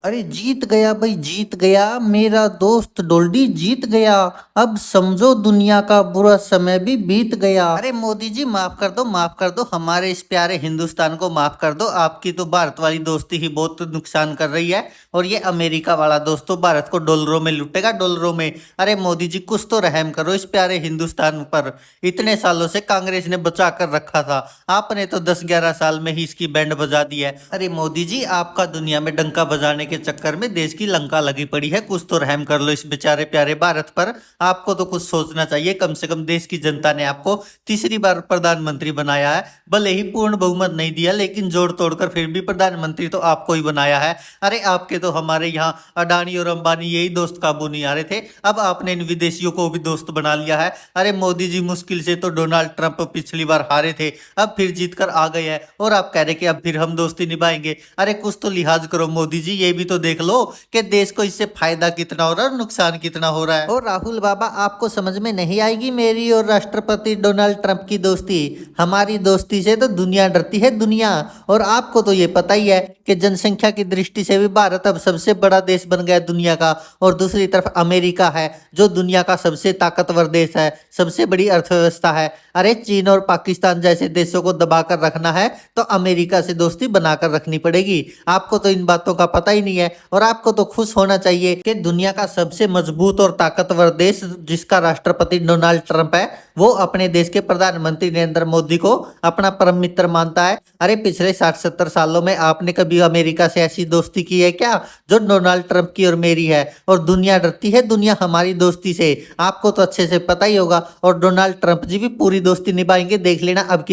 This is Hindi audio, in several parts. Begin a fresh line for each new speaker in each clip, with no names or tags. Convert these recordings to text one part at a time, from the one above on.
अरे जीत गया भाई, जीत गया मेरा दोस्त डोल्डी, जीत गया। अब समझो दुनिया का बुरा समय भी बीत गया। अरे मोदी जी माफ कर दो, माफ कर दो, हमारे इस प्यारे हिंदुस्तान को माफ कर दो। आपकी तो भारत वाली दोस्ती ही बहुत नुकसान कर रही है, और ये अमेरिका वाला दोस्त तो भारत को डॉलरों में लुटेगा, डॉलरों में। अरे मोदी जी कुछ तो रहम करो इस प्यारे हिंदुस्तान पर। इतने सालों से कांग्रेस ने बचा कर रखा था, आपने तो 10-11 साल में ही इसकी बैंड बजा दी है। अरे मोदी जी, आपका दुनिया में डंका बजाने के चक्कर में देश की लंका लगी पड़ी है, कुछ तो रहम कर लो इस बेचारे प्यारे भारत पर। आपको तो कुछ सोचना चाहिए, कम से कम देश की जनता ने आपको तीसरी बार प्रधानमंत्री बनाया है। भले ही पूर्ण बहुमत नहीं दिया, लेकिन जोड़ तोड़कर फिर भी प्रधानमंत्री तो आपको ही बनाया है। अरे आपके तो हमारे यहाँ अडानी और अंबानी यही दोस्त काबू नहीं आ रहे थे, अब आपने इन विदेशियों को भी दोस्त बना लिया है। अरे मोदी जी, मुश्किल से तो डोनाल्ड ट्रंप पिछली बार हारे थे, अब फिर जीत कर आ गए हैं, और आप कह रहे कि अब फिर हम दोस्ती निभाएंगे। अरे कुछ तो लिहाज करो मोदी जी, ये भी तो देख लो कि देश को इससे फायदा कितना हो रहा है और नुकसान कितना हो रहा है। और राहुल बाबा, आपको समझ में नहीं आएगी मेरी और राष्ट्रपति डोनाल्ड ट्रंप की दोस्ती। हमारी दोस्ती से तो दुनिया डरती है, दुनिया। और आपको तो ये पता ही है कि जनसंख्या की दृष्टि से भी भारत अब सबसे बड़ा देश बन गया दुनिया का, और दूसरी तरफ अमेरिका है जो दुनिया का सबसे ताकतवर देश है, सबसे बड़ी अर्थव्यवस्था है। अरे चीन और पाकिस्तान जैसे देशों को दबाकर रखना है तो अमेरिका से दोस्ती बनाकर रखनी पड़ेगी। आपको तो इन बातों का पता ही नहीं है, और आपको तो खुश होना चाहिए कि दुनिया का सबसे मजबूत और ताकतवर देश जिसका राष्ट्रपति डोनाल्ड ट्रंप है, वो अपने देश के प्रधानमंत्री नरेंद्र मोदी को अपना परम मित्र मानता है। अरे पिछले 60-70 सालों में आपने कभी अमेरिका से ऐसी दोस्ती की है क्या जो डोनाल्ड ट्रंप की और मेरी है? और दुनिया डरती है, दुनिया हमारी दोस्ती से, आपको तो अच्छे से पता ही होगा। और डोनाल्ड ट्रंप जी भी पूरी दोस्ती निभाएंगे, देख लेना। अब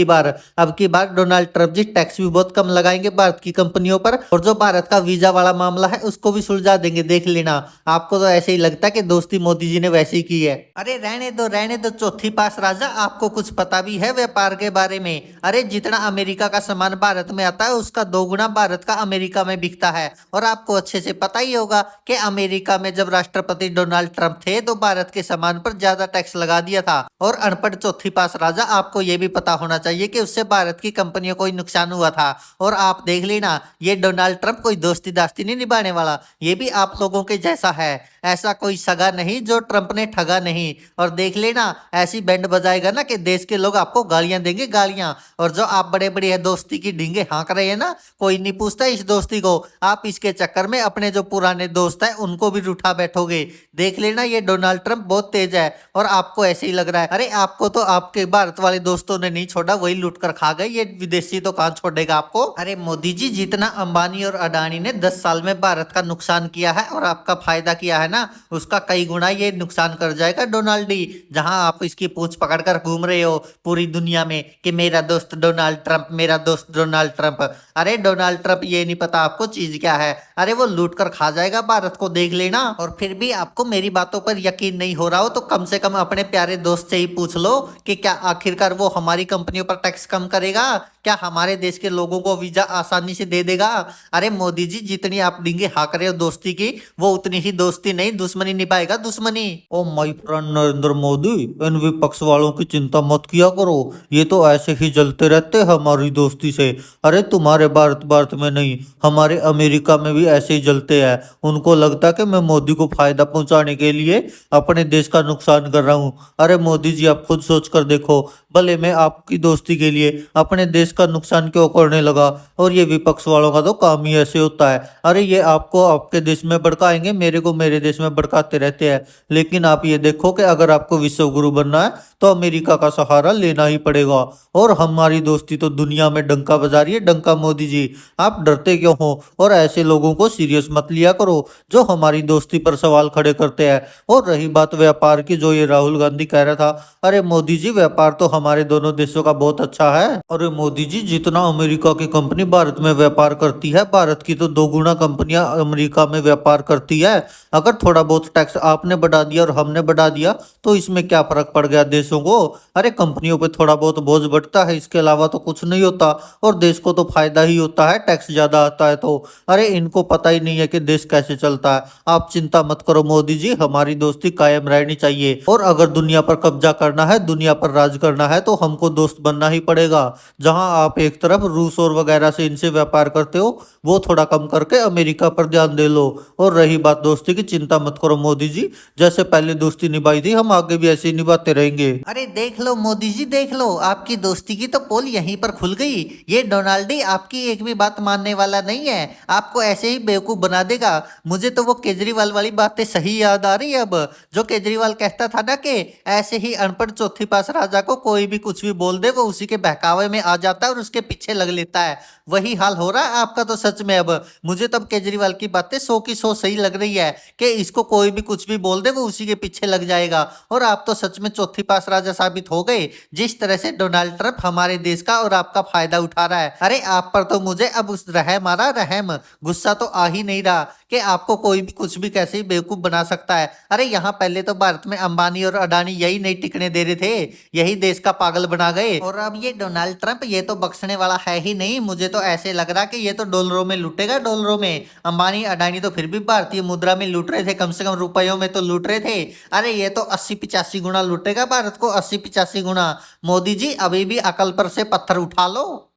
की बार डोनाल्ड ट्रंप जी टैक्स भी बहुत कम लगाएंगे भारत की कंपनियों पर, और जो भारत का वीजा वाला मामला है उसको भी सुलझा देंगे, देख लेना। आपको तो ऐसे ही लगता है कि दोस्ती मोदी जी ने वैसे ही की है। अरे रहने दो, रहने दो चौथी पास राजा, आपको कुछ पता भी है व्यापार के बारे में? अरे जितना अमेरिका का सामान भारत में आता है उसका 2 गुना भारत का अमेरिका में बिकता है। और आपको अच्छे से पता ही होगा कि अमेरिका में जब राष्ट्रपति डोनाल्ड ट्रंप थे तो भारत के सामान पर ज्यादा टैक्स लगा दिया था। और अनपढ़ चौथी पास राजा, आपको ये भी पता होना चाहिए कि उससे भारत की कंपनियों को ही नुकसान हुआ था। और आप देख लेना, ये डोनाल्ड ट्रंप कोई दोस्ती दास्ती नहीं निभाने वाला, ये भी आप लोगों के जैसा है। ऐसा कोई सगा नहीं जो ट्रंप ने ठगा नहीं। और देख लेना, ऐसी बैंड बजाएगा ना कि देश के लोग आपको गालियां देंगे, गालियां। और जो आप बड़े बड़े दोस्ती की ढींगे हाँक रहे हैं ना, कोई नहीं पूछता इस दोस्ती को। आप इसके चक्कर में अपने जो पुराने दोस्त हैं उनको भी उठा बैठोगे। देख लेना, ये डोनाल्ड ट्रंप बहुत तेज है, और आपको ऐसे ही लग रहा है। अरे आपको तो आपके भारत वाले दोस्तों ने नहीं छोड़ा, वही लूट कर खा गए, ये विदेशी तो कहाँ छोड़ेगा आपको। अरे मोदी जी, जितना अंबानी और अडानी ने 10 साल में भारत का नुकसान किया है और आपका फायदा किया है ना, उसका कई गुना ये नुकसान कर जाएगा डोनाल्डी। जहां आप इसकी पूंछ पकड़कर घूम रहे हो पूरी दुनिया में कि मेरा दोस्त डोनाल्ड ट्रंप, मेरा दोस्त डोनाल्ड ट्रंप। अरे डोनाल्ड ट्रंप ये नहीं पता आपको चीज क्या है, अरे वो लूट कर खा जाएगा भारत को, देख लेना। और फिर भी आपको मेरी बातों पर यकीन नहीं हो रहा हो तो कम से कम अपने प्यारे दोस्त से ही पूछ लो कि क्या आखिरकार वो हमारी कंपनियों पर टैक्स कम करेगा, क्या हमारे देश के लोगों को वीजा आसानी से दे देगा। अरे मोदी जी, जितनी आप डींगे हाँक रहे हो दोस्ती की, वो उतनी ही दोस्ती नहीं, दुश्मनी निभाएगा, दुश्मनी। Oh my friend Narendra Modi, इन विपक्ष वालों की चिंता मत किया करो, ये तो ऐसे ही जलते रहते हैं हमारी दोस्ती से। अरे तुम्हारे भारत भारत में नहीं, हमारे अमेरिका में भी ऐसे ही जलते हैं। उनको लगता है कि मैं मोदी को फायदा पहुंचाने के लिए अपने देश का नुकसान कर रहा हूँ। अरे मोदी जी, आप खुद सोच कर देखो, भले मैं आपकी दोस्ती के लिए अपने देश का नुकसान क्यों करने लगा। और ये विपक्ष वालों का तो काम ही ऐसे होता है। अरे ये आपको आपके देश में भड़काएंगे, मेरे को मेरे देश में भड़काते रहते हैं। लेकिन आप ये देखो कि अगर आपको विश्व गुरु बनना है तो अमेरिका का सहारा लेना ही पड़ेगा। और हमारी दोस्ती तो दुनिया में डंका बजा रही है, डंका। मोदी जी, आप डरते क्यों हो? और ऐसे लोगों को सीरियस मत लिया करो जो हमारी दोस्ती पर सवाल खड़े करते हैं। और रही बात व्यापार की, जो ये राहुल गांधी कह रहा था, अरे मोदी जी, व्यापार तो हमारे दोनों देशों का बहुत अच्छा है। अरे मोदी जी, जितना अमेरिका की कंपनी भारत में व्यापार करती है, भारत की तो 2 गुना कंपनियां अमेरिका में व्यापार करती है। अगर थोड़ा बहुत टैक्स आपने बढ़ा दिया और हमने बढ़ा दिया तो इसमें क्या फर्क पड़ गया देश देशों को। अरे कंपनियों पे थोड़ा बहुत बोझ बढ़ता है, इसके अलावा तो कुछ नहीं होता, और देश को तो फायदा ही होता है, टैक्स ज्यादा आता है तो। अरे इनको पता ही नहीं है कि देश कैसे चलता है। आप चिंता मत करो मोदी जी, हमारी दोस्ती कायम रहनी चाहिए, और अगर दुनिया पर कब्जा करना है, दुनिया पर राज करना है, तो हमको दोस्त बनना ही पड़ेगा। जहां आप एक तरफ रूस और वगैरह से इनसे व्यापार करते हो, वो थोड़ा कम करके अमेरिका पर ध्यान दे लो। और रही बात दोस्ती की, चिंता मत करो मोदी जी, जैसे पहले दोस्ती निभाई थी हम आगे भी ऐसे ही निभाते रहेंगे। अरे देख लो मोदी जी, देख लो, आपकी दोस्ती की तो पोल यहीं पर खुल गई। ये डोनाल्डी आपकी एक भी बात मानने वाला नहीं है, आपको ऐसे ही बेवकूफ बना देगा। मुझे तो वो केजरीवाल वाली बातें सही याद आ रही है अब, जो केजरीवाल कहता था ना कि ऐसे ही अनपढ़ चौथी पास राजा को कोई भी कुछ भी बोल दे, वो उसी के बहकावे में आ जाता है और उसके पीछे लग लेता है। वही हाल हो रहा है आपका तो सच में अब। मुझे तब केजरीवाल की बातें 100 की 100 सही लग रही है कि इसको कोई भी कुछ भी बोल दे, वो उसी के पीछे लग जाएगा। और आप तो सच में चौथी पास राजा साबित हो गए, जिस तरह से डोनाल्ड ट्रंप हमारे देश का और आपका फायदा उठा रहा है। अरे आप पर तो मुझे अब उस रहम आ रहा, रहम, गुस्सा तो आ ही नहीं रहा कि आपको कोई भी कुछ भी कैसे ही बेवकूफ बना सकता है। अरे यहाँ पहले तो भारत में अंबानी और अडानी यही नहीं टिकने दे रहे थे, यही देश का पागल बना गए, और अब ये डोनाल्ड ट्रंप ये तो बख्शने वाला है ही नहीं। मुझे तो ऐसे लग रहा कि ये तो डॉलरों में लूटेगा, डॉलरों में। अंबानी अडानी तो फिर भी भारतीय मुद्रा में लूट रहे थे, कम से कम रुपयों में तो लूट रहे थे। अरे ये तो 80-85 गुना लूटेगा भारत को, 80-85 गुना। मोदी जी अभी भी अकल पर से पत्थर उठा लो।